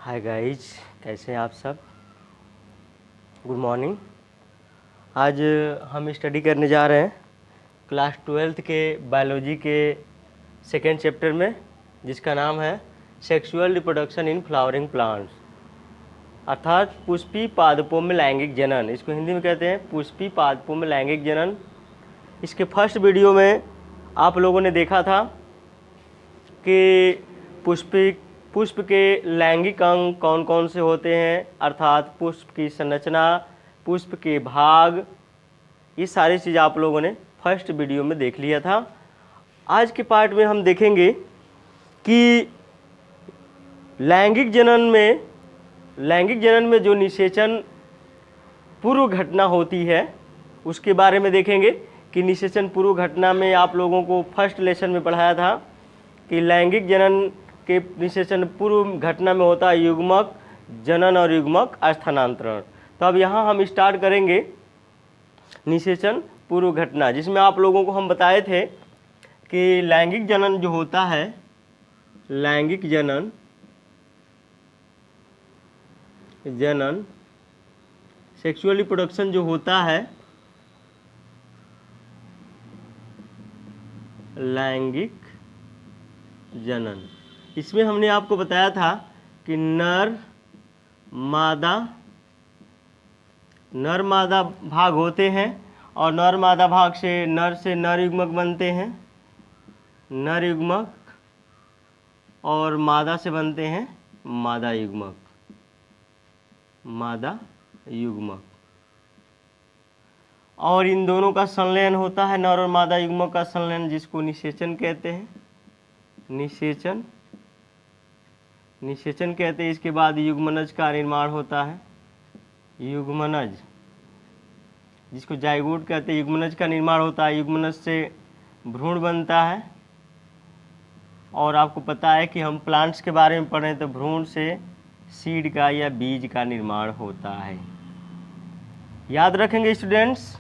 Hi guys, कैसे हैं आप सब। Good morning. आज हम स्टडी करने जा रहे हैं क्लास 12th के बायोलॉजी के सेकेंड चैप्टर में, जिसका नाम है sexual reproduction in flowering plants, अर्थात पुष्पी पादपों में लैंगिक जनन। इसको हिंदी में कहते हैं पुष्पी पादपों में लैंगिक जनन। इसके फर्स्ट वीडियो में आप लोगों ने देखा था कि पुष्प के लैंगिक अंग कौन कौन से होते हैं, अर्थात पुष्प की संरचना, पुष्प के भाग, ये सारी चीज़ आप लोगों ने फर्स्ट वीडियो में देख लिया था। आज के पार्ट में हम देखेंगे कि लैंगिक जनन में जो निषेचन पूर्व घटना होती है उसके बारे में देखेंगे कि निषेचन पूर्व घटना में आप लोगों को फर्स्ट लेसन में पढ़ाया था कि लैंगिक जनन के निषेचन पूर्व घटना में होता है युग्मक जनन और युग्मक स्थानांतरण। तो अब यहाँ हम स्टार्ट करेंगे निषेचन पूर्व घटना, जिसमें आप लोगों को हम बताए थे कि लैंगिक जनन जो होता है, लैंगिक जनन सेक्सुअल रिप्रोडक्शन जो होता है, लैंगिक जनन, इसमें हमने आपको बताया था कि नर मादा भाग होते हैं और नर मादा भाग से नर युग्मक बनते हैं, नर युग्मक, और मादा से बनते हैं मादा युग्मक, और इन दोनों का संलयन होता है, नर और मादा युग्मक का संलयन, जिसको निषेचन कहते हैं। निषेचन कहते हैं। इसके बाद युग्मनज का निर्माण होता है, युग्मनज, जिसको जाइगोट कहते हैं। युग्मनज का निर्माण होता है, युग्मनज से भ्रूण बनता है। और आपको पता है कि हम प्लांट्स के बारे में पढ़ें तो भ्रूण से सीड का या बीज का निर्माण होता है। याद रखेंगे स्टूडेंट्स,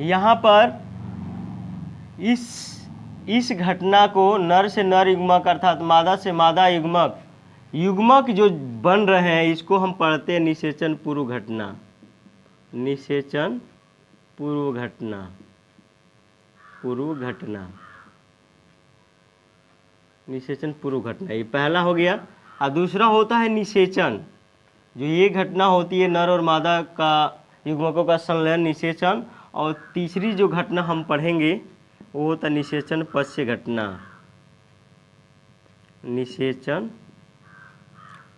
यहाँ पर इस घटना को नर से नर युग्मक अर्थात मादा से मादा युग्मक जो बन रहे हैं, इसको हम पढ़ते हैं निषेचन पूर्व घटना। निषेचन पूर्व घटना, ये पहला हो गया। और दूसरा होता है निषेचन, जो ये घटना होती है नर और मादा का युग्मकों का संलयन, निषेचन। और तीसरी जो घटना हम पढ़ेंगे वो होता है निषेचन पश्य घटना। निषेचन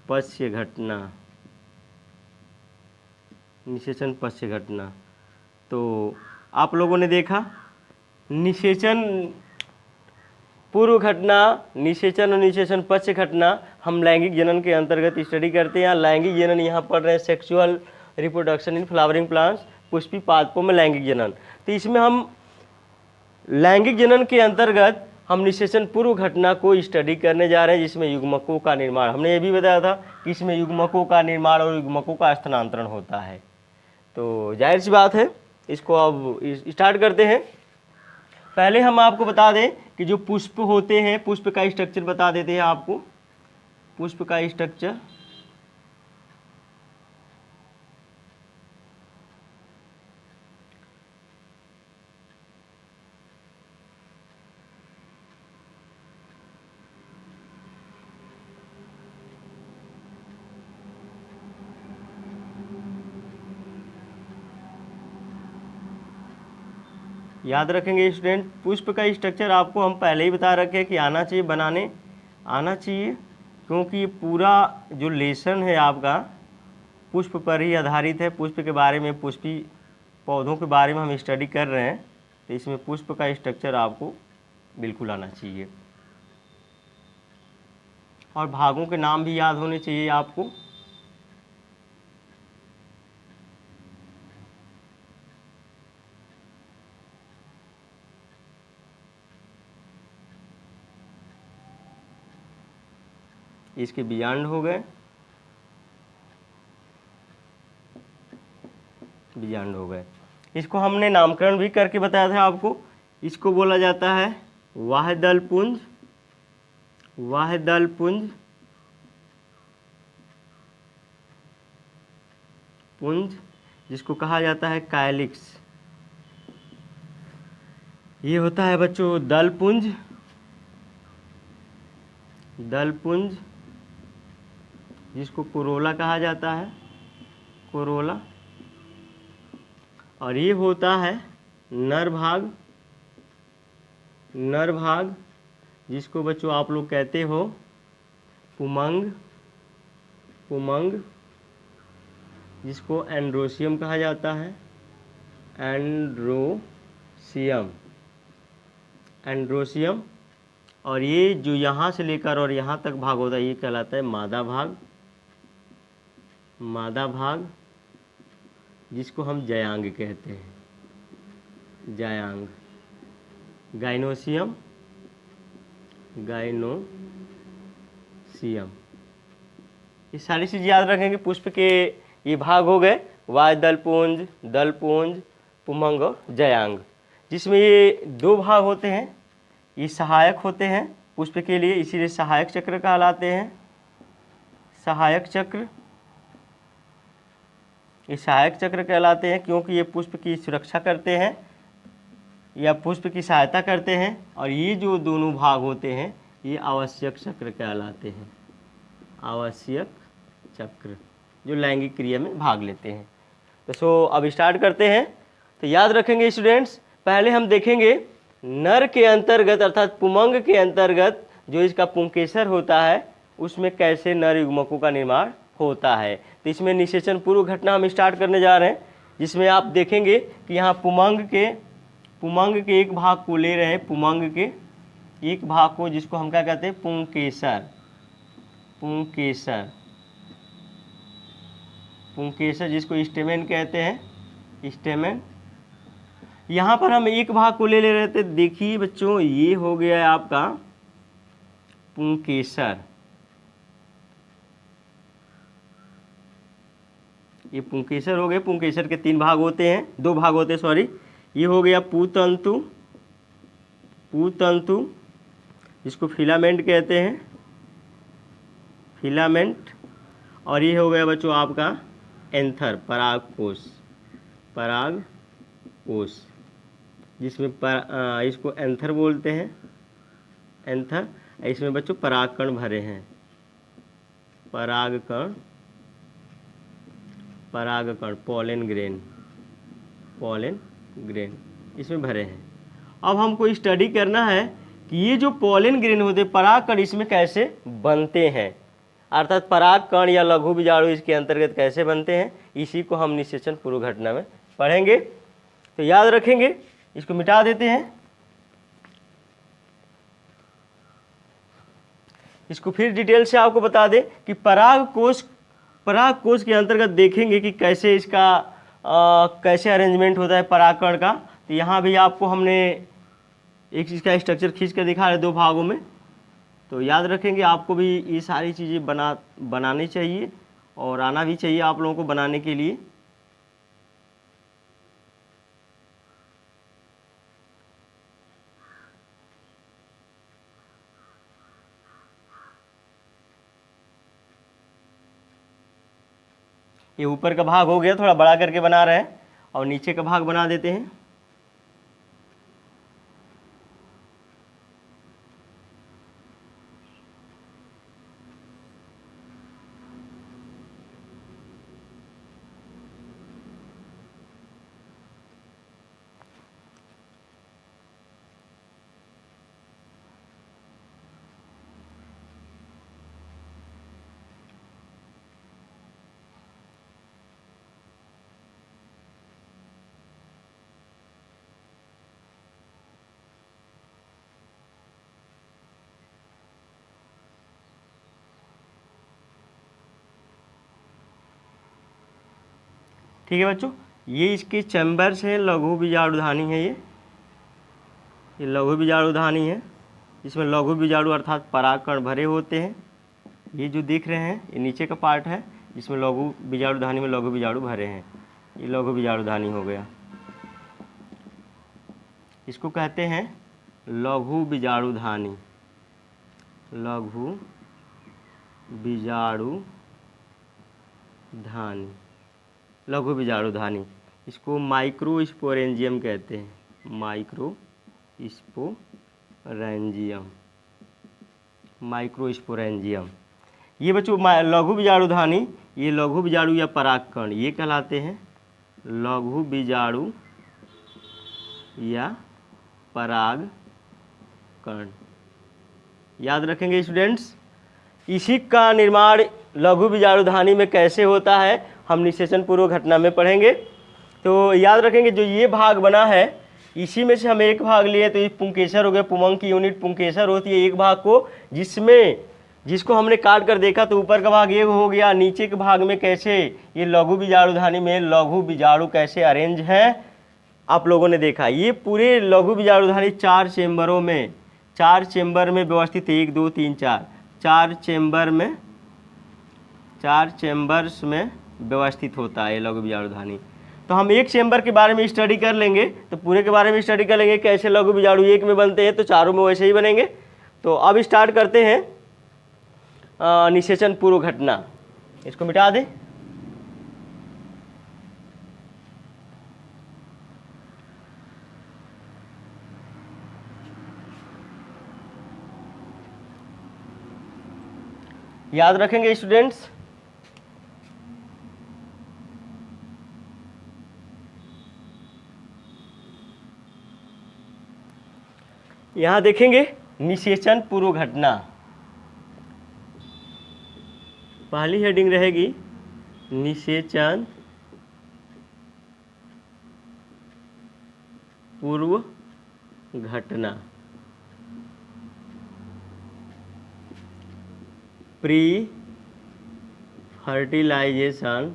पश्य घटना। तो आप लोगों ने देखा निषेचन पूर्व घटना, निषेचन और निषेचन पश्य घटना हम लैंगिक जनन के अंतर्गत स्टडी करते हैं। लैंगिक जनन यहाँ पढ़ रहे हैं sexual reproduction in flowering plants, Pushpi पादपों में लैंगिक जनन। तो इसमें हम लैंगिक जनन के अंतर्गत हम निषेचन पूर्व घटना को स्टडी करने जा रहे हैं, जिसमें युग्मकों का निर्माण, हमने ये भी बताया था कि इसमें युग्मकों का निर्माण और युग्मकों का स्थानांतरण होता है। तो जाहिर सी बात है, इसको अब स्टार्ट करते हैं। पहले हम आपको बता दें कि जो पुष्प होते हैं, पुष्प का स्ट्रक्चर बता देते हैं आपको। पुष्प का स्ट्रक्चर, याद रखेंगे स्टूडेंट, पुष्प का स्ट्रक्चर आपको हम पहले ही बता रखे हैं कि आना चाहिए, क्योंकि पूरा जो लेसन है आपका पुष्प पर ही आधारित है। पुष्प के बारे में, पुष्पी पौधों के बारे में हम स्टडी कर रहे हैं, तो इसमें पुष्प का स्ट्रक्चर आपको बिल्कुल आना चाहिए। और भागों के नाम भी याद होने चाहिए आपको। इसके बियॉन्ड हो गए, इसको हमने नामकरण भी करके बताया था आपको। इसको बोला जाता है वाह्यदल पुंज, पुंज जिसको कहा जाता है कायलिक्स। ये होता है बच्चों दल पुंज, दल पुंज जिसको कोरोला कहा जाता है, कोरोला। और ये होता है नर भाग, नर भाग जिसको बच्चों आप लोग कहते हो पुमंग, पुमंग जिसको एंड्रोसियम कहा जाता है, एंड्रोसियम, एंड्रोसियम। और ये जो यहाँ से लेकर और यहाँ तक भाग होता है ये कहलाता है मादा भाग, मादा भाग जिसको हम जयांग कहते हैं, जयांग। Gynoecium, gynoecium. ये सारी चीज़ याद रखेंगे। पुष्प के ये भाग हो गए वाय दलपुंज, दलपुंज, पुमंग और जयांग, जिसमें ये दो भाग होते हैं। ये सहायक होते हैं पुष्प के लिए, इसीलिए सहायक चक्र कहलाते हैं, सहायक चक्र। ये सहायक चक्र कहलाते हैं क्योंकि ये पुष्प की सुरक्षा करते हैं या पुष्प की सहायता करते हैं। और ये जो दोनों भाग होते हैं ये आवश्यक चक्र कहलाते हैं, आवश्यक चक्र जो लैंगिक क्रिया में भाग लेते हैं। तो अब स्टार्ट करते हैं। तो याद रखेंगे स्टूडेंट्स, पहले हम देखेंगे नर के अंतर्गत अर्थात पुमंग के अंतर्गत जो इसका पुंकेसर होता है उसमें कैसे नर युग्मकों का निर्माण होता है। तो इसमें निषेचन पूर्व घटना हम स्टार्ट करने जा रहे हैं, जिसमें आप देखेंगे कि यहाँ पुमंग के एक भाग को ले रहे हैं, पुमंग के एक भाग को जिसको हम क्या कहते हैं पुंकेसर, पुंकेसर, पुंकेसर जिसको स्टेमेन कहते हैं, स्टेमेन। यहाँ पर हम एक भाग को ले रहे थे। देखिए बच्चों ये हो गया है आपका पुंकेसर, ये पुंकेसर हो गए। पुंकेसर के तीन भाग होते हैं, दो भाग होते हैं सॉरी। ये हो गया पुतंतु, पुतंतु जिसको फिलामेंट कहते हैं, फिलामेंट। और ये हो गया बच्चों आपका एंथर, परागकोश, परागकोश जिसमें इसको एंथर बोलते हैं, एंथर। इसमें बच्चों परागकण भरे हैं, परागकण, परागकण, पोलन ग्रेन, पोलन ग्रेन इसमें भरे हैं। अब हमको स्टडी करना है कि ये जो पोलन ग्रेन होते हैं परागकण इसमें कैसे बनते हैं, अर्थात परागकण या लघु बीजाणु इसके अंतर्गत कैसे बनते हैं। इसी को हम निषेचन पूर्व घटना में पढ़ेंगे। तो याद रखेंगे, इसको मिटा देते हैं। इसको फिर डिटेल से आपको बता दें कि परागकोश, परागकोश के अंतर्गत देखेंगे कि कैसे इसका कैसे अरेंजमेंट होता है परागकण का। तो यहाँ भी आपको हमने एक चीज़ का स्ट्रक्चर खींच कर दिखा रहे दो भागों में। तो याद रखेंगे आपको भी ये सारी चीज़ें बनानी चाहिए और आना भी चाहिए आप लोगों को बनाने के लिए। ये ऊपर का भाग हो गया, थोड़ा बड़ा करके बना रहे हैं और नीचे का भाग बना देते हैं। ठीक है बच्चों, ये इसके चैम्बर्स हैं, लघु बीजाणुधानी है। ये लघु बीजाणुधानी है, इसमें लघु बीजाणु अर्थात परागकण भरे होते हैं। ये जो देख रहे हैं ये नीचे का पार्ट है जिसमें लघु बीजाणुधानी में लघु बीजाणु भरे हैं। ये लघु बीजाणुधानी हो गया, इसको कहते हैं लघु बीजाणुधानी, लघु बीजाणुधानी। लघु बीजाणुधानी, इसको माइक्रोस्पोरेंजियम कहते हैं, माइक्रोस्पोरेंजियम, माइक्रोस्पोरेंजियम। ये बच्चों लघु बीजाणुधानी, ये लघु बीजाणु या परागकण ये कहलाते हैं लघु बीजाणु या परागकण। याद रखेंगे स्टूडेंट्स। इसी का निर्माण लघु बीजाणुधानी में कैसे होता है हम निषेचन पूर्व घटना में पढ़ेंगे। तो याद रखेंगे जो ये भाग बना है इसी में से हम एक भाग लिए, तो ये पुंकेसर हो गया, पुमंग की यूनिट पुंकेसर होती है एक भाग को, जिसको हमने काट कर देखा तो ऊपर का भाग ये हो गया, नीचे के भाग में कैसे ये लघु बीजाणुधानी में लघु बीजाणु कैसे अरेंज हैं आप लोगों ने देखा। ये पूरे लघु बीजाणुधानी 4 चेम्बरों में, 4 चेम्बर में व्यवस्थित, 1 2 3 4, 4 चेम्बर में, 4 चेम्बर्स में व्यवस्थित होता है लघु बीजाणुधानी। तो हम एक चेम्बर के बारे में स्टडी कर लेंगे, तो पूरे के बारे में स्टडी कर लेंगे कैसे लघु बीजाणु एक में बनते हैं, तो चारों में वैसे ही बनेंगे। तो अब स्टार्ट करते हैं निषेचन पूर्व घटना। इसको मिटा दें। याद रखेंगे स्टूडेंट्स, यहां देखेंगे निषेचन पूर्व घटना, पहली हेडिंग रहेगी निषेचन पूर्व घटना। Pre fertilization,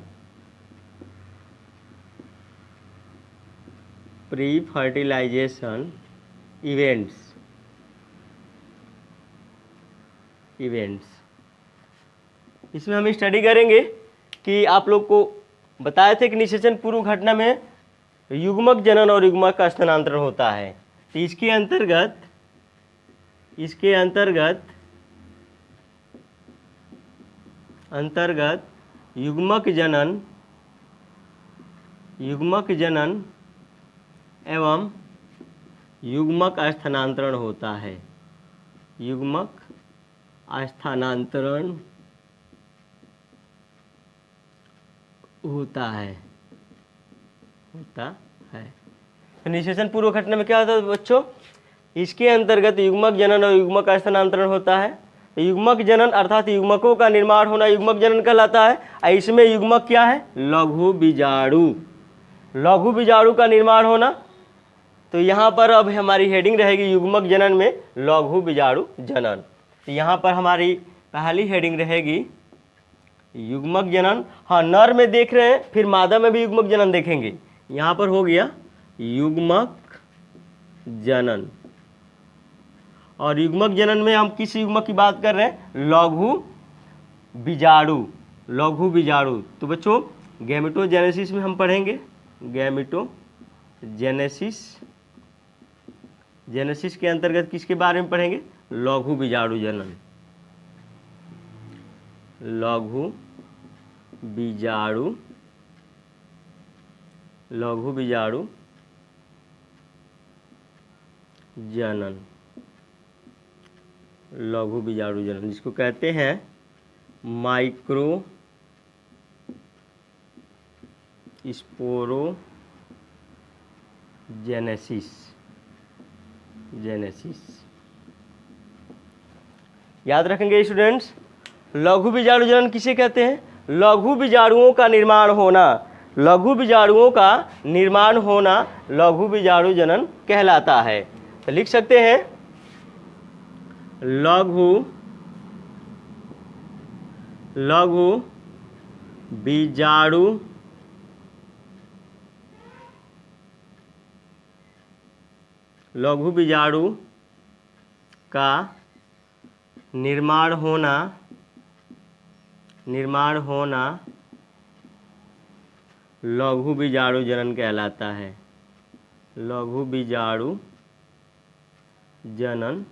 pre fertilization events, इसमें हम स्टडी करेंगे कि आप लोग को बताए थे कि निषेचन पूर्व घटना में युग्मक जनन और युग्मक का स्थानांतरण होता है। तो इसके अंतर्गत युग्मक जनन एवं युग्मक स्थानांतरण होता है, युग्मक स्थानांतरण होता है। तो निषेचन पूर्व घटना में क्या होता है बच्चों, इसके अंतर्गत युग्मक जनन और युग्मक का स्थानांतरण होता है। तो युग्मक जनन अर्थात युग्मकों का निर्माण होना युग्मक जनन कहलाता है। इसमें युग्मक क्या है, लघु बीजाणु, लघु बीजाणु का निर्माण होना। तो यहाँ पर अब हमारी हेडिंग रहेगी युग्मक जनन में लघु बीजाणु जनन। तो यहाँ पर हमारी पहली हेडिंग रहेगी युग्मक जनन। हाँ, नर में देख रहे हैं, फिर मादा में भी युग्मक जनन देखेंगे। यहाँ पर हो गया युग्मक जनन, और युग्मक जनन में हम किस युग्मक की बात कर रहे हैं, लघु बीजाणु, लघु बीजाणु। तो बच्चों गैमेटोजेनेसिस में हम पढ़ेंगे, गैमेटोजेनेसिस, जेनेसिस के अंतर्गत किसके बारे में पढ़ेंगे, लघु बीजाणु जनन, लघु बीजाणु, लघु बीजाणु जनन, लघु बीजाणु जनन, जिसको कहते हैं माइक्रो स्पोरोजेनेसिस, जेनेसिस। याद रखेंगे स्टूडेंट्स, लघु बीजाणु जनन किसे कहते हैं, लघु बीजाणुओं का निर्माण होना, लघु बीजाणुओं का निर्माण होना लघु बीजाणु जनन कहलाता है। तो लिख सकते हैं लघु बीजाणु लघु बीजाणु का निर्माण होना लघु बीजाणु जनन कहलाता है, लघु बीजाणु जनन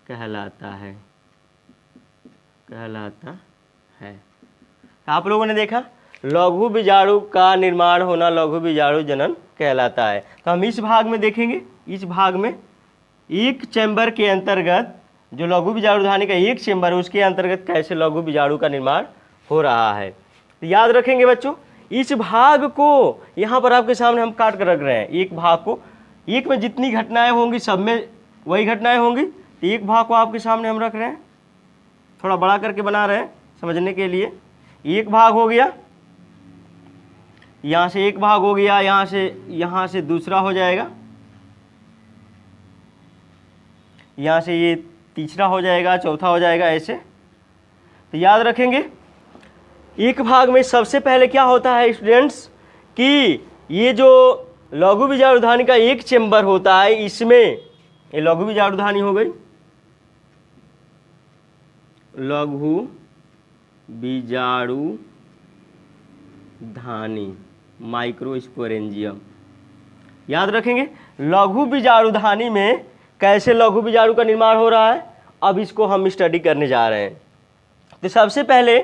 कहलाता है। आप लोगों ने देखा लघु बीजाणु का निर्माण होना लघु बीजाणु जनन कहलाता है। तो हम इस भाग में देखेंगे, इस भाग में एक चैम्बर के अंतर्गत जो लघु बीजाणुधानी का एक चैम्बर है उसके अंतर्गत कैसे लघु बीजाणु का निर्माण हो रहा है। तो याद रखेंगे बच्चों, इस भाग को यहाँ पर आपके सामने हम काट कर रख रहे हैं। एक भाग को, एक में जितनी घटनाएं होंगी सब में वही घटनाएं होंगी, तो एक भाग को आपके सामने हम रख रहे हैं, थोड़ा बड़ा करके बना रहे हैं समझने के लिए। एक भाग हो गया, यहाँ से एक भाग हो गया, यहाँ से दूसरा हो जाएगा, यहाँ से ये तीसरा हो जाएगा, चौथा हो जाएगा, ऐसे। तो याद रखेंगे एक भाग में सबसे पहले क्या होता है स्टूडेंट्स कि ये जो लघु बीजाणुधानी का एक चैम्बर होता है, इसमें ये लघु बीजाणुधानी हो गई, लघु बीजाणुधानी माइक्रोस्पोरेंजियम। याद रखेंगे लघु बीजाणुधानी में कैसे लघु बीजाणु का निर्माण हो रहा है, अब इसको हम स्टडी करने जा रहे हैं। तो सबसे पहले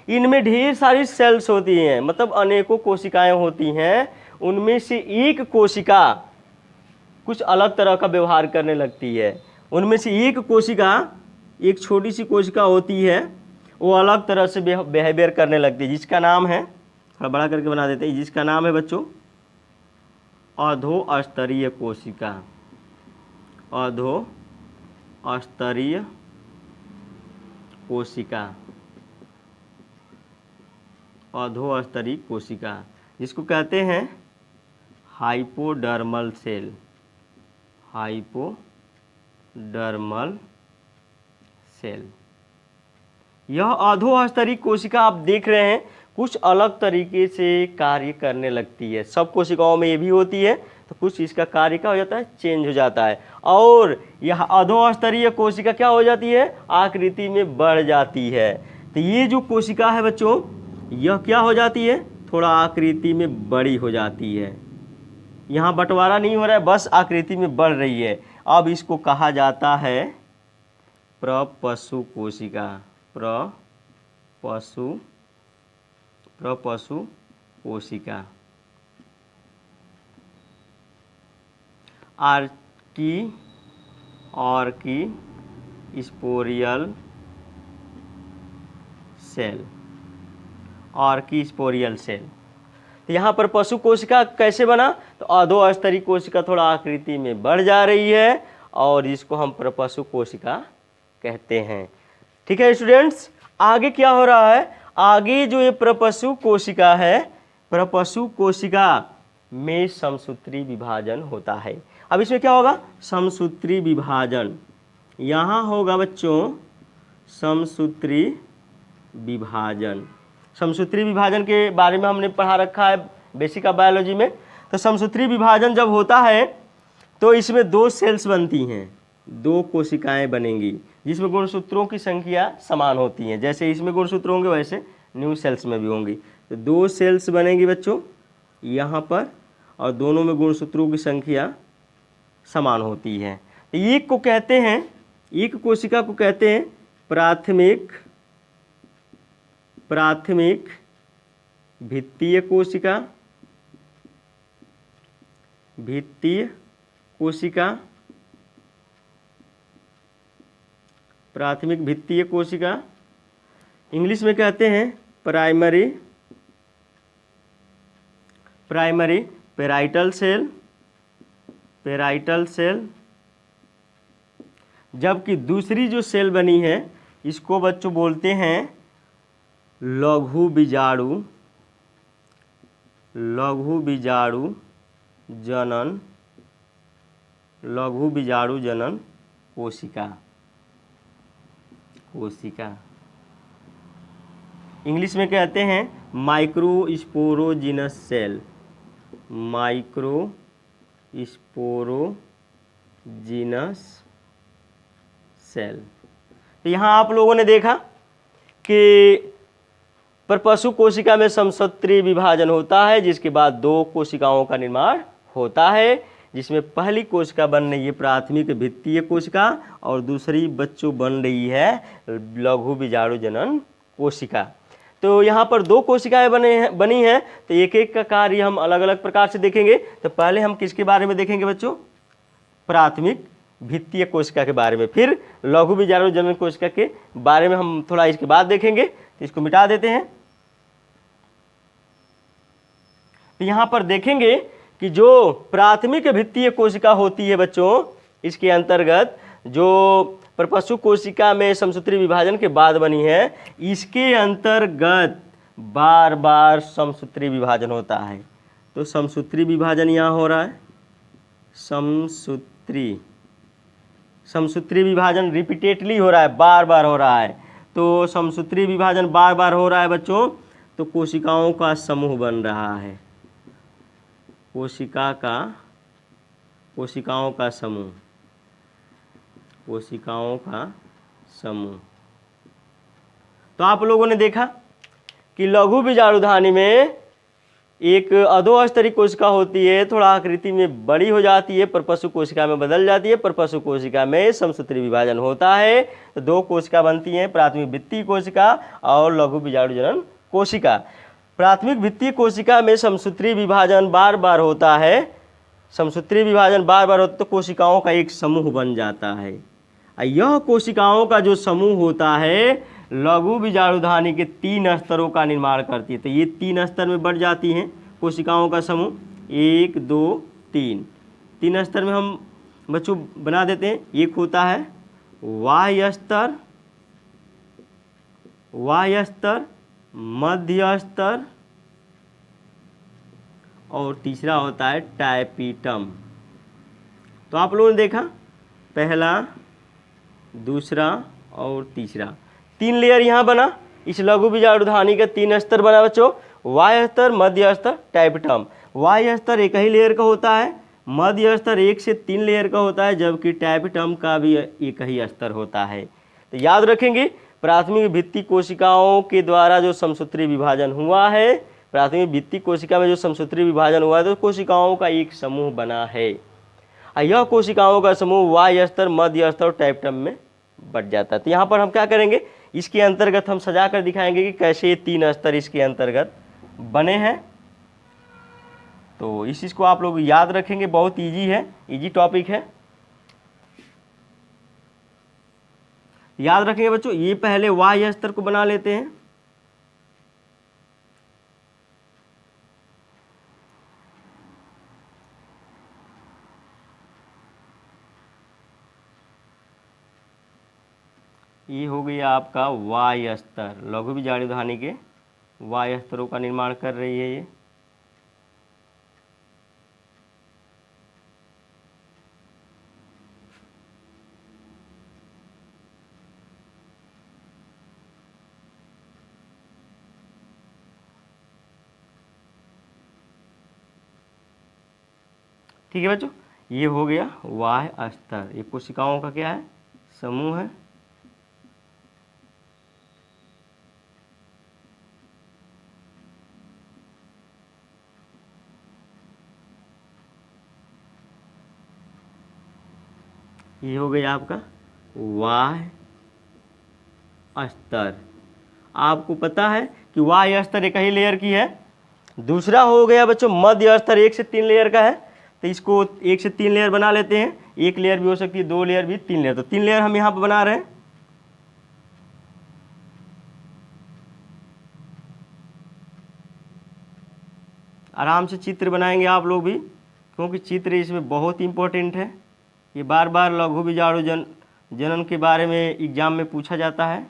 इनमें ढेर सारी सेल्स होती हैं, मतलब अनेकों कोशिकाएं होती हैं। उनमें से एक कोशिका कुछ अलग तरह का व्यवहार करने लगती है। उनमें से एक कोशिका, एक छोटी सी कोशिका होती है, वो अलग तरह से बिहेवियर करने लगती है, जिसका नाम है, थोड़ा बड़ा करके बना देते हैं, जिसका नाम है बच्चों अधोस्तरीय कोशिका। अधोस्तरीय कोशिका, अधोस्तरीय कोशिका, जिसको कहते हैं हाइपोडर्मल सेल। हाइपोडर्मल सेल, यह अधोस्तरीय कोशिका आप देख रहे हैं कुछ अलग तरीके से कार्य करने लगती है। सब कोशिकाओं में ये भी होती है, तो कुछ इसका कार्य क्या हो जाता है, चेंज हो जाता है। और यह अधोस्तरीय कोशिका क्या हो जाती है, आकृति में बढ़ जाती है। तो ये जो कोशिका है बच्चों, यह क्या हो जाती है, थोड़ा आकृति में बड़ी हो जाती है। यहाँ बंटवारा नहीं हो रहा है, बस आकृति में बढ़ रही है। अब इसको कहा जाता है प्रपशु कोशिका। प्रपशु कोशिका। आर्कीस्पोरियल सेल। आर्कीस्पोरियल सेल। तो यहाँ पर पशु कोशिका कैसे बना, तो अधोस्तरीय कोशिका थोड़ा आकृति में बढ़ जा रही है और इसको हम प्रपशु कोशिका कहते हैं। ठीक है स्टूडेंट्स, आगे क्या हो रहा है, आगे जो ये प्रपशु कोशिका है, प्रपशु कोशिका में समसूत्री विभाजन होता है। अब इसमें क्या होगा, समसूत्री विभाजन। यहाँ होगा बच्चों समसूत्री विभाजन। समसूत्री विभाजन के बारे में हमने पढ़ा रखा है बेसिक ऑफ बायोलॉजी में। तो समसूत्री विभाजन जब होता है तो इसमें दो सेल्स बनती हैं, दो कोशिकाएं बनेंगी, जिसमें गुणसूत्रों की संख्या समान होती हैं। जैसे इसमें गुणसूत्र होंगे वैसे न्यू सेल्स में भी होंगी। तो दो सेल्स बनेंगी बच्चों यहाँ पर, और दोनों में गुणसूत्रों की संख्या समान होती है। तो एक को कहते हैं, एक कोशिका को कहते हैं प्राथमिक भित्तीय कोशिका। भित्तीय कोशिका, प्राथमिक भित्तीय कोशिका। इंग्लिश में कहते हैं primary parietal cell. Parietal cell. जबकि दूसरी जो सेल बनी है इसको बच्चों बोलते हैं लघु बीजाणु। लघु बीजाणु जनन, लघु बीजाणु जनन कोशिका। कोशिका इंग्लिश में कहते हैं माइक्रोस्पोरोजिनस सेल। माइक्रोस्पोरोजिनस सेल। तो यहाँ आप लोगों ने देखा कि प्रपशु कोशिका में समसूत्री विभाजन होता है, जिसके बाद दो कोशिकाओं का निर्माण होता है, जिसमें पहली कोशिका बन रही है प्राथमिक भित्तीय कोशिका और दूसरी बच्चों बन रही है लघु बीजाणु जनन कोशिका। तो यहाँ पर दो कोशिकाएं बनी हैं, तो एक एक का कार्य हम अलग अलग प्रकार से देखेंगे। तो पहले हम किसके बारे में देखेंगे बच्चों? प्राथमिक भित्तीय कोशिका के बारे में, फिर लघु बीजाणु जनन कोशिका के बारे में हम थोड़ा इसके बाद देखेंगे। तो इसको मिटा देते हैं। तो यहाँ पर देखेंगे कि जो प्राथमिक भित्तीय कोशिका होती है बच्चों, इसके अंतर्गत जो प्रपशु कोशिका में समसूत्री विभाजन के बाद बनी है, इसके अंतर्गत बार बार समसूत्री विभाजन होता है। तो समसूत्री विभाजन यहाँ हो रहा है, समसूत्री विभाजन रिपीटेडली हो रहा है, बार बार हो रहा है। तो समसूत्री विभाजन बार बार हो रहा है बच्चों, तो कोशिकाओं का समूह बन रहा है, कोशिकाओं का समूह। तो आप लोगों ने देखा कि लघु बीजाणुधानी में एक अधोस्तरीय कोशिका होती है, थोड़ा आकृति में बड़ी हो जाती है, परपशु कोशिका में बदल जाती है। परपशु कोशिका में समसूत्री विभाजन होता है, तो दो कोशिका बनती हैं, प्राथमिक भित्तीय कोशिका और लघु बीजाणु जनन कोशिका। प्राथमिक भित्तीय कोशिका में समसूत्री विभाजन बार बार होता है, तो कोशिकाओं का एक समूह बन जाता है। यह कोशिकाओं का जो समूह होता है लघु बीजाणुधानी के 3 स्तरों का निर्माण करती है। तो ये 3 स्तर में बढ़ जाती हैं कोशिकाओं का समूह, 1 2 3। 3 स्तर में हम बच्चों बना देते हैं। एक होता है बाह्य स्तर, मध्य स्तर और तीसरा होता है टाइपिटम। तो आप लोगों ने देखा पहला, दूसरा और तीसरा, 3 लेयर यहाँ बना। इस लघु बीजाणुधानी का 3 स्तर बना बच्चों, बाह्य स्तर, मध्य स्तर, टाइपिटम। बाह्य स्तर एक ही लेयर का होता है, मध्य स्तर 1 से 3 लेयर का होता है, जबकि टाइपिटम का भी एक ही स्तर होता है। तो याद रखेंगे, प्राथमिक भित्तीय कोशिकाओं के द्वारा जो समसूत्री विभाजन हुआ है, प्राथमिक भित्तीय कोशिका में जो समसूत्री विभाजन हुआ है, तो कोशिकाओं का एक समूह बना है। यह कोशिकाओं का समूह बाह्य स्तर, मध्य स्तर और टाइपिटम में बढ़ जाता है। तो यहाँ पर हम क्या करेंगे, इसके अंतर्गत हम सजा कर दिखाएंगे कि कैसे ये 3 स्तर इसके अंतर्गत बने हैं। तो इस चीज़ को आप लोग याद रखेंगे, बहुत इजी है, इजी टॉपिक है, याद रखेंगे बच्चों। ये पहले बाह्य स्तर को बना लेते हैं। ये हो गया आपका बाह्य स्तर, लघु बीजाणुधानी के बाह्य स्तरों का निर्माण कर रही है ये। ठीक है बच्चों, ये हो गया बाह्य स्तर। ये कोशिकाओं का क्या है, समूह है। ये हो गया आपका बाह्य स्तर। आपको पता है कि बाह्य स्तर एक ही लेयर की है। दूसरा हो गया बच्चों मध्य स्तर, 1 से 3 लेयर का है। तो इसको 1 से 3 लेयर बना लेते हैं। 1 लेयर भी हो सकती है, 2 लेयर भी, 3 लेयर। तो 3 लेयर हम यहाँ पर बना रहे हैं। आराम से चित्र बनाएंगे आप लोग भी, क्योंकि चित्र इसमें बहुत इंपॉर्टेंट है। ये बार बार लघु बीजाणु जनन के बारे में एग्जाम में पूछा जाता है।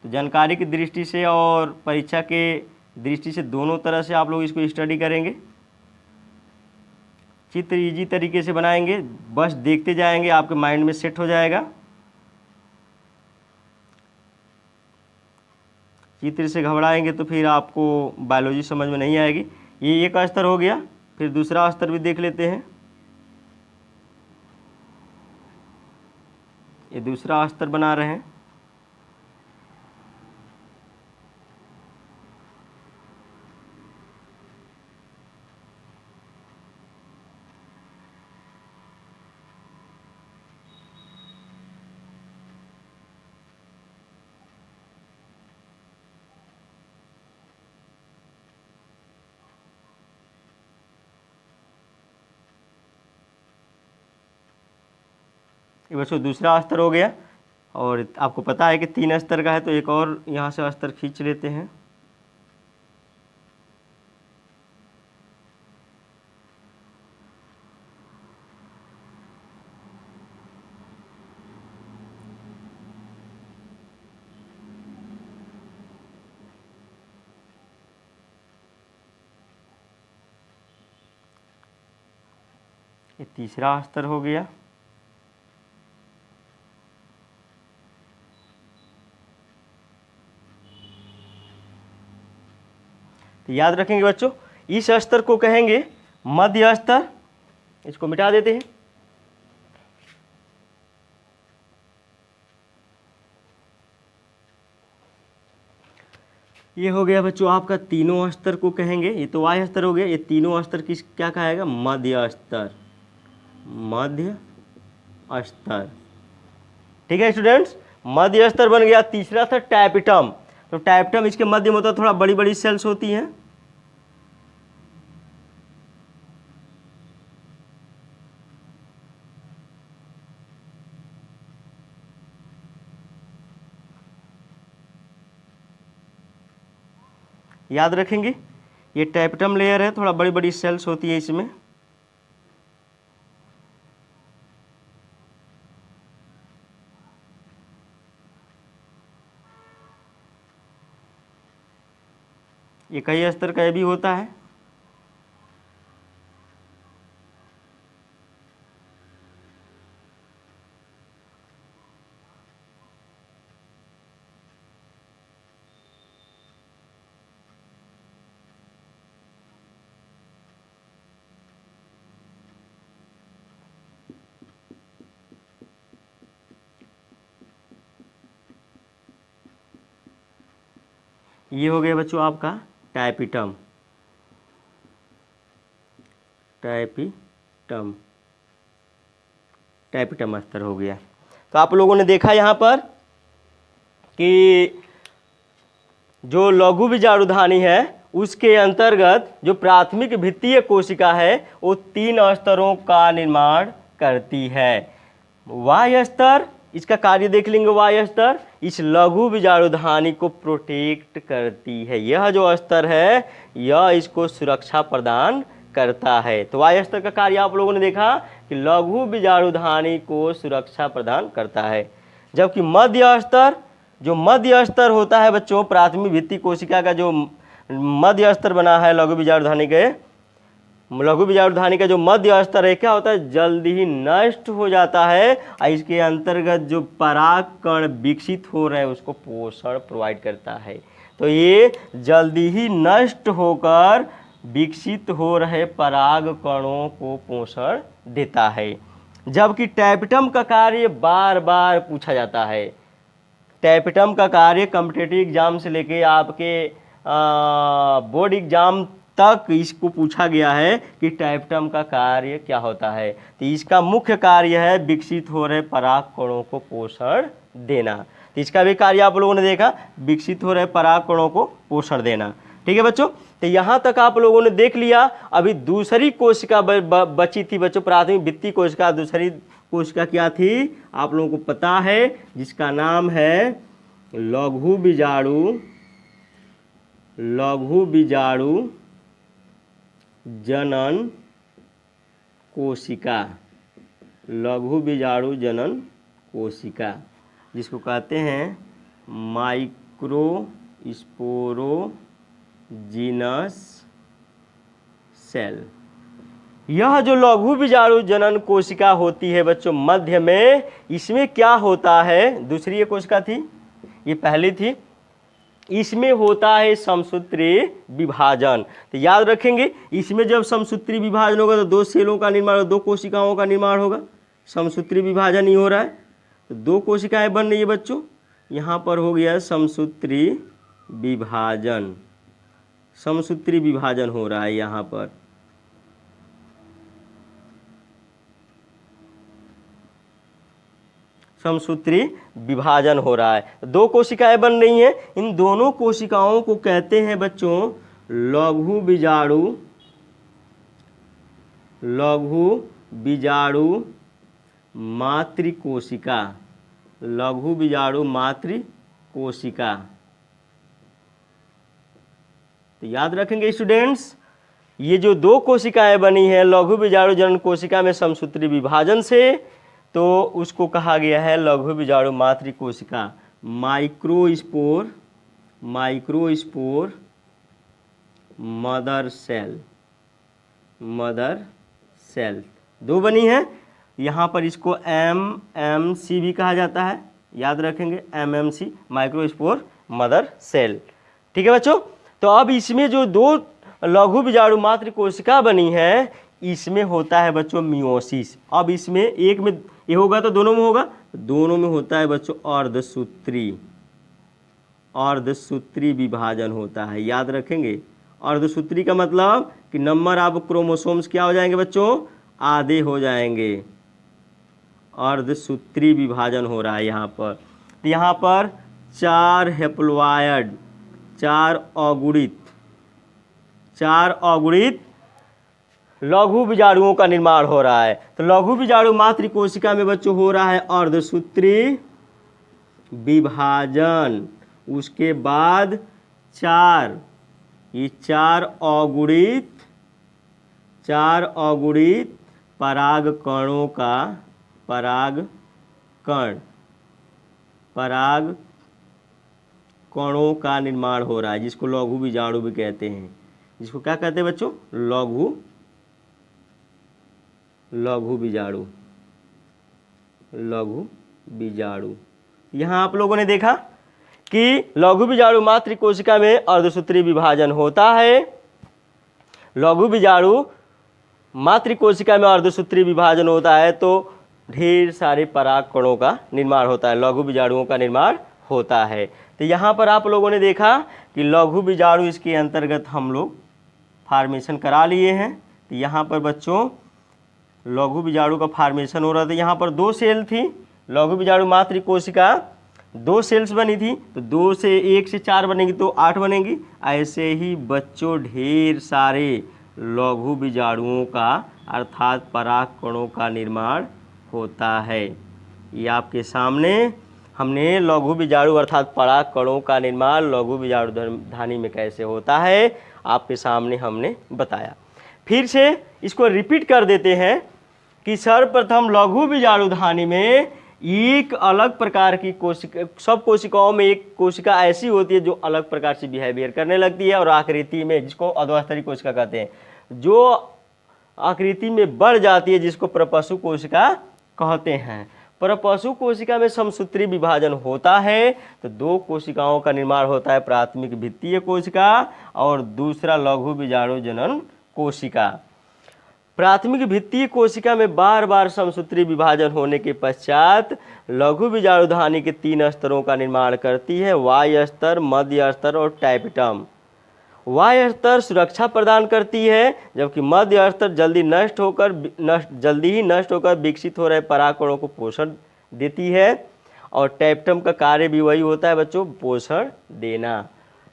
तो जानकारी की दृष्टि से और परीक्षा के दृष्टि से दोनों तरह से आप लोग इसको स्टडी करेंगे। चित्र इजी तरीके से बनाएंगे, बस देखते जाएंगे, आपके माइंड में सेट हो जाएगा। चित्र से घबराएंगे तो फिर आपको बायोलॉजी समझ में नहीं आएगी। ये एक स्तर हो गया, फिर दूसरा स्तर भी देख लेते हैं। ये दूसरा स्तर बना रहे हैं। ये बच्चों दूसरा अस्तर हो गया। और आपको पता है कि 3 अस्तर का है, तो एक और यहाँ से अस्तर खींच लेते हैं। ये तीसरा अस्तर हो गया। तो याद रखेंगे बच्चों, इस स्तर को कहेंगे मध्य स्तर। इसको मिटा देते हैं। ये हो गया बच्चों आपका तीनों स्तर को कहेंगे, ये तो वाय स्तर हो गया। ये तीनों स्तर किस क्या कहेगा? मध्य स्तर, मध्य स्तर। ठीक है स्टूडेंट्स, मध्य स्तर बन गया। तीसरा था टैपिटम। तो टैपिटम इसके मध्य में होता है, थोड़ा बड़ी बड़ी सेल्स होती हैं। याद रखेंगे, ये टैपिटम लेयर है, थोड़ा बड़ी बड़ी सेल्स होती है इसमें। ये कई स्तर का भी होता है। ये हो गया बच्चों आपका टैपिटम, टैपिटम, टैपिटम स्तर हो गया। तो आप लोगों ने देखा यहाँ पर कि जो लघु बीजाणुधानी है उसके अंतर्गत जो प्राथमिक भित्तीय कोशिका है वो 3 स्तरों का निर्माण करती है। वाय स्तर, इसका कार्य देख लेंगे। वाय स्तर इस लघु बीजाणुधानी को प्रोटेक्ट करती है। यह जो स्तर है यह इसको सुरक्षा प्रदान करता है। तो वाय स्तर का कार्य आप लोगों ने देखा कि लघु बीजाणुधानी को सुरक्षा प्रदान करता है। जबकि मध्य स्तर, जो मध्य स्तर होता है बच्चों, प्राथमिक भित्ति कोशिका का जो मध्य स्तर बना है लघु बीजाणुधानी के, लघु बीजाणुधानी का जो मध्य स्तर है क्या होता है? जल्दी ही नष्ट हो जाता है। और इसके अंतर्गत जो पराग कण विकसित हो रहे हैं उसको पोषण प्रोवाइड करता है। तो ये जल्दी ही नष्ट होकर विकसित हो रहे पराग कणों को पोषण देता है। जबकि टैपिटम का कार्य बार बार पूछा जाता है। टैपिटम का कार्य कॉम्पिटिटिव एग्जाम से लेके आपके बोर्ड एग्जाम तक इसको पूछा गया है कि टैपिटम का कार्य क्या होता है। तो इसका मुख्य कार्य है विकसित हो रहे पराग कणों को पोषण देना। तो इसका भी कार्य आप लोगों ने देखा, विकसित हो रहे पराग कणों को पोषण देना। ठीक है बच्चों, तो यहाँ तक आप लोगों ने देख लिया। अभी दूसरी कोशिका बची थी बच्चों, प्राथमिक भित्ति कोशिका। दूसरी कोशिका क्या थी आप लोगों को पता है, जिसका नाम है लघु बीजाणु, लघु बीजाणु जनन कोशिका, लघु बीजाणु जनन कोशिका, जिसको कहते हैं माइक्रोस्पोरोजिनस सेल। यह जो लघु बीजाणु जनन कोशिका होती है बच्चों मध्य में, इसमें क्या होता है? दूसरी ये कोशिका थी, ये पहली थी। इसमें होता है समसूत्री विभाजन। तो याद रखेंगे, इसमें जब समसूत्री विभाजन होगा तो 2 सेलों का निर्माण, 2 कोशिकाओं का निर्माण होगा। समसूत्री विभाजन ही हो रहा है, तो 2 कोशिकाएं बन रही है बच्चों। यहाँ पर हो गया समसूत्री विभाजन, समसूत्री विभाजन हो रहा है यहाँ पर। समसूत्री विभाजन हो रहा है, 2 कोशिकाएं बन रही हैं। इन दोनों कोशिकाओं को कहते हैं बच्चों लघु बीजाणु, लघु बीजाणु मातृकोशिका, लघु बीजाणु मातृकोशिका। तो याद रखेंगे स्टूडेंट्स, ये जो दो कोशिकाएं बनी है लघु बीजाणु जनन कोशिका में समसूत्री विभाजन से, तो उसको कहा गया है लघु बीजाणु मातृकोशिका। Microspore, microspore mother cell, mother cell दो बनी है। यहाँ पर इसको MMC भी कहा जाता है, याद रखेंगे MMC, माइक्रोस्पोर मदर सेल। ठीक है बच्चों। तो अब इसमें जो दो लघु बीजाणु मात्र कोशिका बनी है, इसमें होता है बच्चों मियोसिस। अब इसमें एक में ये होगा तो दोनों में होगा, दोनों में होता है बच्चों अर्धसूत्री, अर्धसूत्री विभाजन होता है। याद रखेंगे, अर्धसूत्री का मतलब कि नंबर ऑफ क्रोमोसोम्स क्या हो जाएंगे बच्चों, आधे हो जाएंगे। अर्धसूत्री विभाजन हो रहा है यहाँ पर। तो यहाँ पर 4 हेप्लॉयड, 4 अगुणित, 4 अगुणित लघु बीजाणुओं का निर्माण हो रहा है। तो लघु बीजाणु मात्र कोशिका में बच्चों हो रहा है अर्धसूत्री विभाजन। उसके बाद 4, ये 4 अगुणित, 4 अगुणित पराग कणों का, पराग कण, पराग कणों का निर्माण हो रहा है, जिसको लघु बीजाणु भी कहते हैं। जिसको क्या कहते हैं बच्चों, लघु, लघु बीजाणु, लघु बीजाणु। यहाँ आप लोगों ने देखा कि लघु बीजाणु मात्र कोशिका में अर्धसूत्री विभाजन होता है। लघु बीजाणु मात्र कोशिका में अर्धसूत्री विभाजन होता है तो ढेर सारे पराग कणों का निर्माण होता है, लघु बीजाणुओं का निर्माण होता है। तो यहाँ पर आप लोगों ने देखा कि लघु बीजाणु, इसके अंतर्गत हम लोग फार्मेशन करा लिए हैं। तो यहाँ पर बच्चों लघु बीजाणु का फार्मेशन हो रहा था। यहाँ पर 2 सेल थी, लघु बीजाणु मात्र कोशिका 2 सेल्स बनी थी, तो 2 से 1 से 4 बनेगी तो 8 बनेगी। ऐसे ही बच्चों ढेर सारे लघु बीजाणुओं का अर्थात पराग कणों का निर्माण होता है। ये आपके सामने हमने लघु बीजाणु अर्थात पराग कणों का निर्माण लघु बीजाणु धानी में कैसे होता है आपके सामने हमने बताया। फिर से इसको रिपीट कर देते हैं कि सर्वप्रथम लघु बीजाणु धानी में एक अलग प्रकार की कोशिका, सब कोशिकाओं में एक कोशिका ऐसी होती है जो अलग प्रकार से बिहेवियर करने लगती है और आकृति में, जिसको अधोस्तरी कोशिका कहते हैं, जो आकृति में बढ़ जाती है, जिसको प्रपशु कोशिका कहते हैं। प्रपशु कोशिका में समसूत्री विभाजन होता है तो 2 कोशिकाओं का निर्माण होता है, प्राथमिक भित्तीय कोशिका और दूसरा लघु बीजाणु जनन कोशिका। प्राथमिक भित्तीय कोशिका में बार बार समसूत्री विभाजन होने के पश्चात लघु बीजाणु धानी के 3 स्तरों का निर्माण करती है, वाय स्तर, मध्य स्तर और टाइपिटम। वाय स्तर सुरक्षा प्रदान करती है, जबकि मध्य स्तर जल्दी ही नष्ट होकर विकसित हो रहे परागकणों को पोषण देती है और टाइपिटम का कार्य भी वही होता है बच्चों, पोषण देना।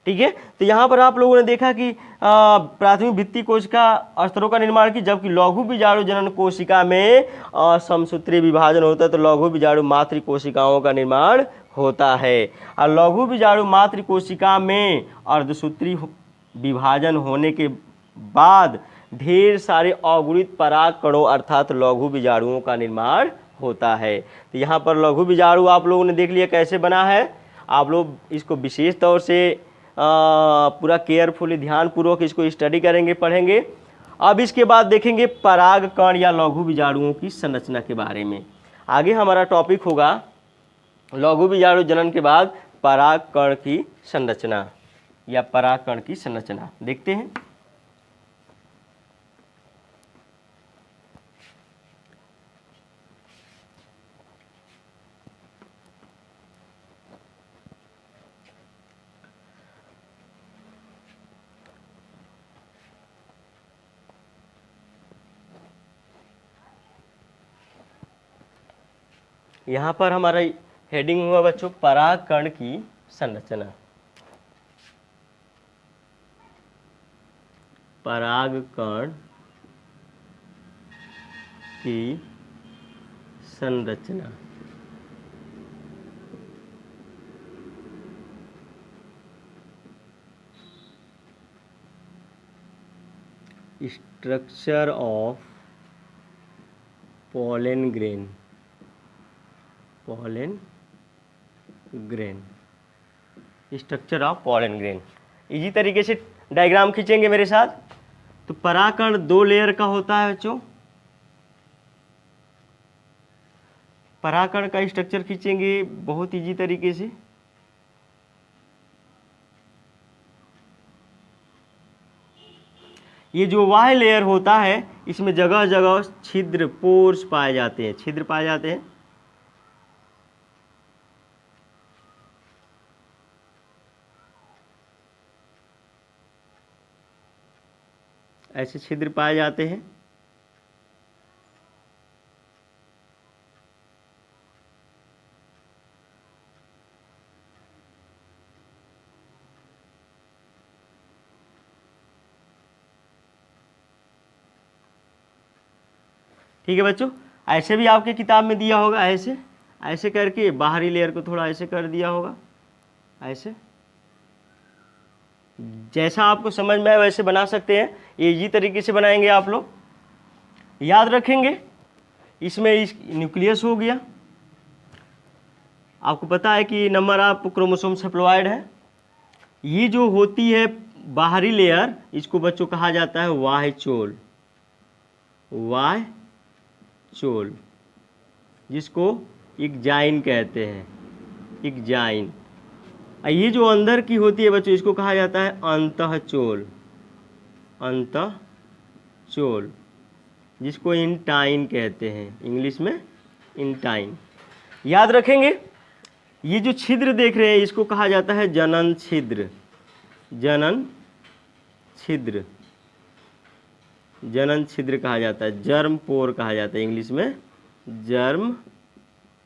ठीक है। तो यहाँ पर आप लोगों ने देखा कि प्राथमिक भित्ति कोशिका स्तरों का निर्माण की, जबकि लघु बीजाणु जनन कोशिका में समसूत्री विभाजन होता है तो लघु बीजाणु मातृ कोशिकाओं का निर्माण होता है। और लघु बीजाणु मातृ कोशिका में अर्धसूत्री विभाजन होने के बाद ढेर सारे अगुणित पराग कणों अर्थात लघु बीजाणुओं का निर्माण होता है। तो यहाँ पर लघु बीजाणु आप लोगों ने देख लिया कैसे बना है। आप लोग इसको विशेष तौर से पूरा केयरफुली ध्यानपूर्वक इसको स्टडी करेंगे, पढ़ेंगे। अब इसके बाद देखेंगे पराग कण या लघु बीजाणुओं की संरचना के बारे में। आगे हमारा टॉपिक होगा लघु बीजाणु जनन के बाद पराग कण की संरचना या पराग कण की संरचना देखते हैं। यहाँ पर हमारा हेडिंग हुआ बच्चों पराग कण की संरचना। पराग कण की संरचना। Structure of pollen grain, pollen grain, structure of pollen grain. Easy तरीके से डायग्राम खींचेंगे मेरे साथ। तो परागकण 2 लेयर का होता है बच्चों। परागकण का स्ट्रक्चर खींचेंगे बहुत इजी तरीके से। ये जो वाय लेयर होता है इसमें जगह जगह छिद्र, पोर्स पाए जाते हैं, छिद्र पाए जाते हैं। ऐसे छिद्र पाए जाते हैं। ठीक है बच्चों, ऐसे भी आपके किताब में दिया होगा, ऐसे ऐसे करके बाहरी लेयर को थोड़ा ऐसे कर दिया होगा, ऐसे। जैसा आपको समझ में आए वैसे बना सकते हैं। ये इजी तरीके से बनाएंगे आप लोग। याद रखेंगे इसमें इस न्यूक्लियस हो गया। आपको पता है कि नंबर ऑफ क्रोमोसोम हैप्लॉइड है। ये जो होती है बाहरी लेयर, इसको बच्चों कहा जाता है वाह्य चोल, वाह्य चोल, जिसको इक्जाइन कहते हैं, इक्जाइन। ये जो अंदर की होती है बच्चों इसको कहा जाता है अंतःचोल, अंतःचोल, जिसको इंटाइन कहते हैं, इंग्लिश में इंटाइन। याद रखेंगे ये जो छिद्र देख रहे हैं इसको कहा जाता है जनन छिद्र, जनन छिद्र, जनन छिद्र कहा जाता है, जर्म पोर कहा जाता है, इंग्लिश में जर्म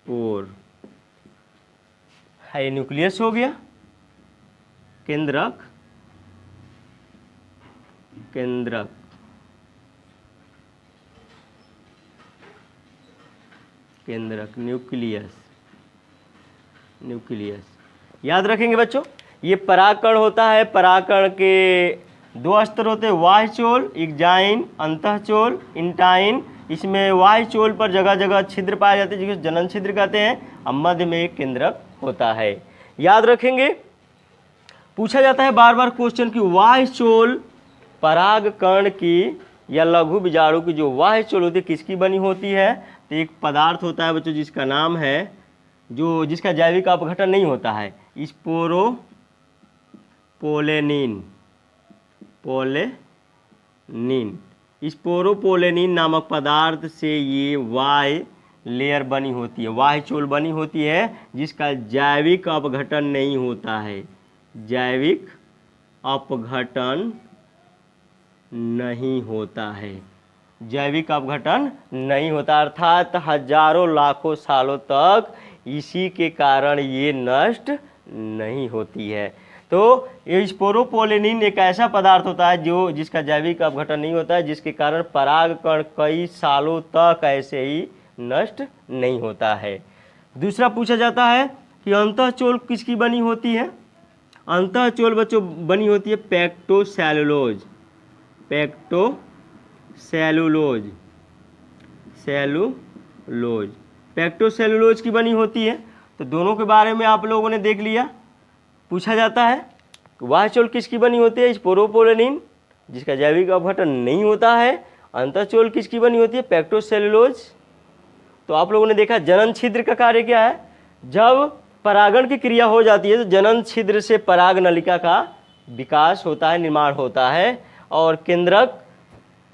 पोर। ये न्यूक्लियस हो गया, केंद्रक, केंद्रक, केंद्रक, न्यूक्लियस, न्यूक्लियस। याद रखेंगे बच्चों ये परागकण होता है। परागकण के 2 स्तर होते हैं, वाह्य चोल, इक्जाइन, अंतःचोल, इंटाइन। इसमें वाह्य चोल पर जगह जगह छिद्र पाए जाते हैं जिसे जनन छिद्र कहते हैं, और मध्य में एक केंद्रक होता है। याद रखेंगे पूछा जाता है बार बार क्वेश्चन कि वाह्य चोल परागकण की या लघु बीजाणु की जो वाह्य चोल होती है किसकी बनी होती है। तो एक पदार्थ होता है बच्चों जिसका नाम है, जो जिसका जैविक अपघटन नहीं होता है, स्पोरोपोलेनिन, पोलेनिन। स्पोरोपोलेनिन नामक पदार्थ से ये वाय लेयर बनी होती है, वाह्य चोल बनी होती है, जिसका जैविक अपघटन नहीं होता है, जैविक अपघटन नहीं होता है, जैविक अपघटन नहीं होता, अर्थात हजारों लाखों सालों तक इसी के कारण ये नष्ट नहीं होती है। तो ये स्पोरोपोलेनिन एक ऐसा पदार्थ होता है जो जिसका जैविक अपघटन नहीं होता है, जिसके कारण परागकण कई सालों तक ऐसे ही नष्ट नहीं होता है। दूसरा पूछा जाता है कि अंतःचोल किसकी बनी होती है। अंतःचोल बच्चों बनी होती है पेक्टोसेलुलोज, पेक्टोसेलुलोज, सेलुलोज, पेक्टोसेलुलोज की बनी होती है। तो दोनों के बारे में आप लोगों ने देख लिया। पूछा जाता है वाह्य चोल किसकी बनी होती है, स्पोरोपोलेनिन, जिसका जैविक अपघटन नहीं होता है। अंतःचोल किसकी बनी होती है, पेक्टोसेलुलोज। तो आप लोगों ने देखा जनन छिद्र का कार्य क्या है। जब परागण की क्रिया हो जाती है तो जनन छिद्र से पराग नलिका का विकास होता है, निर्माण होता है। और केंद्रक,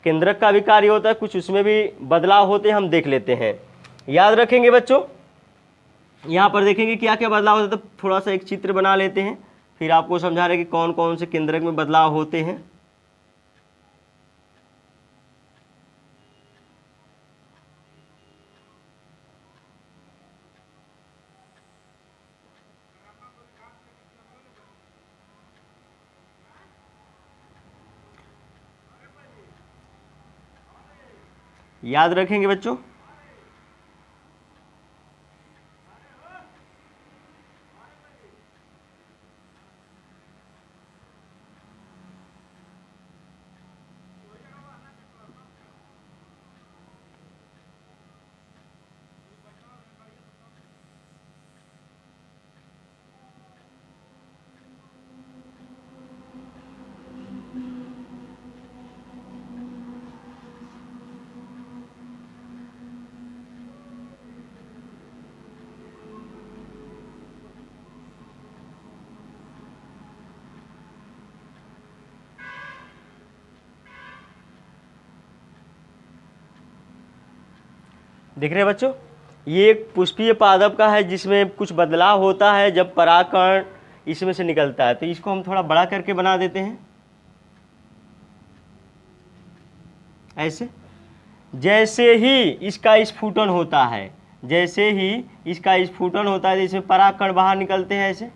केंद्रक का भी कार्य होता है, कुछ उसमें भी बदलाव होते हैं, हम देख लेते हैं। याद रखेंगे बच्चों यहाँ पर देखेंगे क्या क्या बदलाव होता है। तो थोड़ा सा एक चित्र बना लेते हैं, फिर आपको समझा रहे कि कौन कौन से केंद्रक में बदलाव होते हैं। याद रखेंगे बच्चों देख रहे हैं बच्चों, ये एक पुष्पीय पादप का है जिसमें कुछ बदलाव होता है जब परागकण इसमें से निकलता है। तो इसको हम थोड़ा बड़ा करके बना देते हैं ऐसे। जैसे ही इसका स्फुटन होता है, जैसे ही इसका स्फुटन होता है, इसमें परागकण बाहर निकलते हैं ऐसे।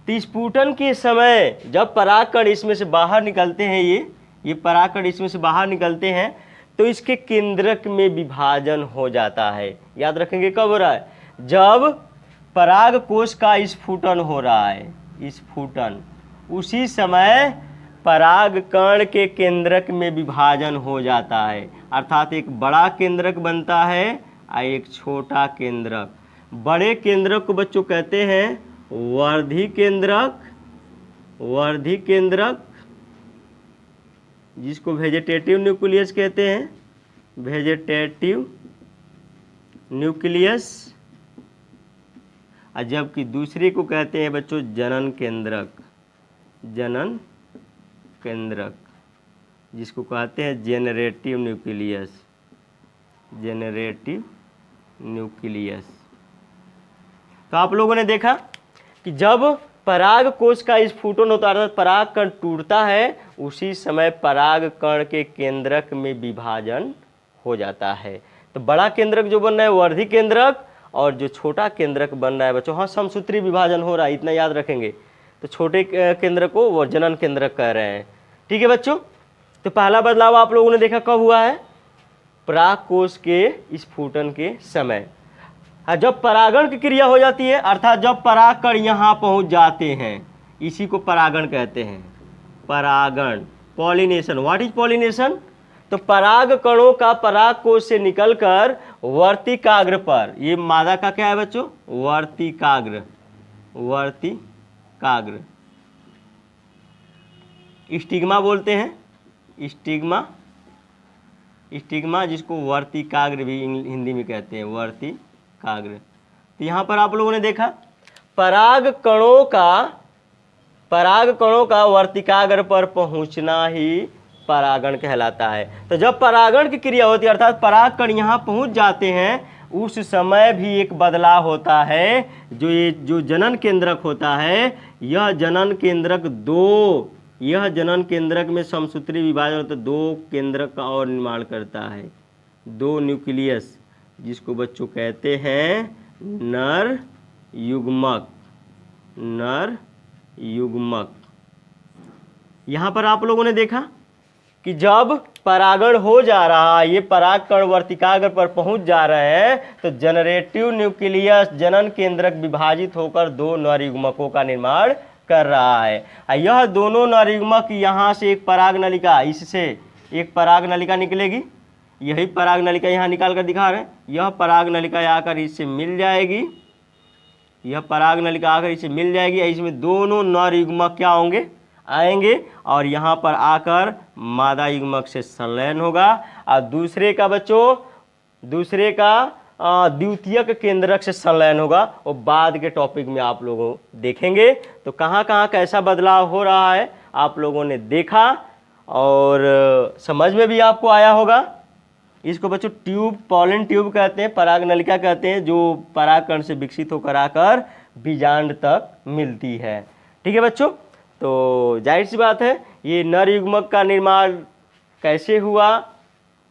तो स्फुटन के समय जब परागकण इसमें से बाहर निकलते हैं, ये परागकण इसमें से बाहर निकलते हैं, तो इसके केंद्रक में विभाजन हो जाता है। याद रखेंगे कब हो रहा है? जब पराग कोश का स्फुटन हो रहा है, स्फुटन, उसी समय परागकण के केंद्रक में विभाजन हो जाता है। अर्थात एक बड़ा केंद्रक बनता है और एक छोटा केंद्रक। बड़े केंद्रक को बच्चों कहते हैं वर्धी केंद्रक, वर्धी केंद्रक, जिसको वेजिटेटिव न्यूक्लियस कहते हैं, वेजिटेटिव न्यूक्लियस। और जबकि दूसरे को कहते हैं बच्चों जनन केंद्रक, जनन केंद्रक, जिसको कहते हैं जेनरेटिव न्यूक्लियस, जेनरेटिव न्यूक्लियस। तो आप लोगों ने देखा कि जब पराग कोश का स्फुटन होता है, अर्थात परागकण टूटता है, उसी समय परागकण के केंद्रक में विभाजन हो जाता है। तो बड़ा केंद्रक जो बन रहा है वर्धी केंद्रक, और जो छोटा केंद्रक बन रहा है बच्चों, हाँ, समसूत्री विभाजन हो रहा है, इतना याद रखेंगे। तो छोटे केंद्र को वो जनन केंद्रक कह रहे हैं। ठीक है बच्चों, तो पहला बदलाव आप लोगों ने देखा कब हुआ है? पराग कोश के स्फुटन के समय। जब परागण की क्रिया हो जाती है, अर्थात जब परागकण यहाँ पहुँच जाते हैं, इसी को परागण कहते हैं। परागण, पॉलिनेशन। What is pollination? तो पराग कणों का पराग कोश से निकलकर वर्तिकाग्र पर, ये मादा का क्या है बच्चों? वर्तिकाग्र, वर्तिकाग्र, स्टिग्मा बोलते हैं, स्टिग्मा, स्टिग्मा, जिसको वर्तिकाग्र भी हिंदी में कहते हैं, वर्तिकाग्र। तो यहाँ पर आप लोगों ने देखा पराग कणों का वर्तिकाग्र पर पहुँचना ही परागण कहलाता है। तो जब परागण की क्रिया होती है, अर्थात परागकण यहाँ पहुँच जाते हैं, उस समय भी एक बदलाव होता है। जो जनन केंद्रक होता है, यह जनन केंद्रक यह जनन केंद्रक में समसूत्री विभाजन होता है, 2 केंद्रक का और निर्माण करता है, 2 न्यूक्लियस, जिसको बच्चों कहते हैं नर युग्मक, नर युग्मक। यहाँ पर आप लोगों ने देखा कि जब परागण हो जा रहा है, ये परागकण वर्तिकाग्र पर पहुंच जा रहे हैं, तो जनरेटिव न्यूक्लियस, जनन केंद्रक, विभाजित होकर 2 नर युग्मकों का निर्माण कर रहा है। यह दोनों नर युग्मक, यहाँ से एक पराग नलिका, इससे एक पराग नलिका निकलेगी, यही पराग नलिका यहाँ निकाल कर दिखा रहे हैं। यह पराग नलिका आकर इससे मिल जाएगी, यह पराग नलिका आकर इससे मिल जाएगी। इसमें दोनों नर युग्मक क्या होंगे? आएंगे, और यहाँ पर आकर मादा युग्मक से संलयन होगा। और दूसरे का बच्चों, दूसरे का द्वितीयक केंद्रक से संलयन होगा, और बाद के टॉपिक में आप लोगों देखेंगे। तो कहाँ कहाँ कैसा बदलाव हो रहा है आप लोगों ने देखा, और समझ में भी आपको आया होगा। इसको बच्चों ट्यूब, पॉलन ट्यूब कहते हैं, पराग नलिका कहते हैं, जो परागकण से विकसित होकर आकर बीजांड तक मिलती है। ठीक है बच्चों, तो जाहिर सी बात है, ये नर युग्मक का निर्माण कैसे हुआ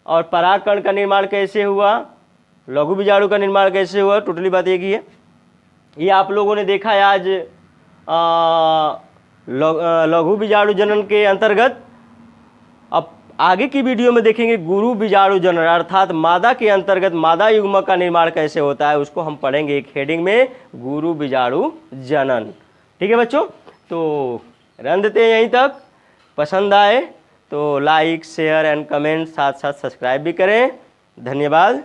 और परागकण का निर्माण कैसे हुआ, लघु बीजाणु का निर्माण कैसे हुआ, टोटली बात एक ही है। ये आप लोगों ने देखा है आज लघु बीजाणु जनन के अंतर्गत। अब आगे की वीडियो में देखेंगे गुरु बीजाणु जनन, अर्थात मादा के अंतर्गत मादा युग्मक का निर्माण कैसे होता है, उसको हम पढ़ेंगे एक हेडिंग में, गुरु बीजाणु जनन। ठीक है बच्चों, तो रन देते हैं यहीं तक। पसंद आए तो लाइक, शेयर एंड कमेंट, साथ साथ सब्सक्राइब भी करें। धन्यवाद।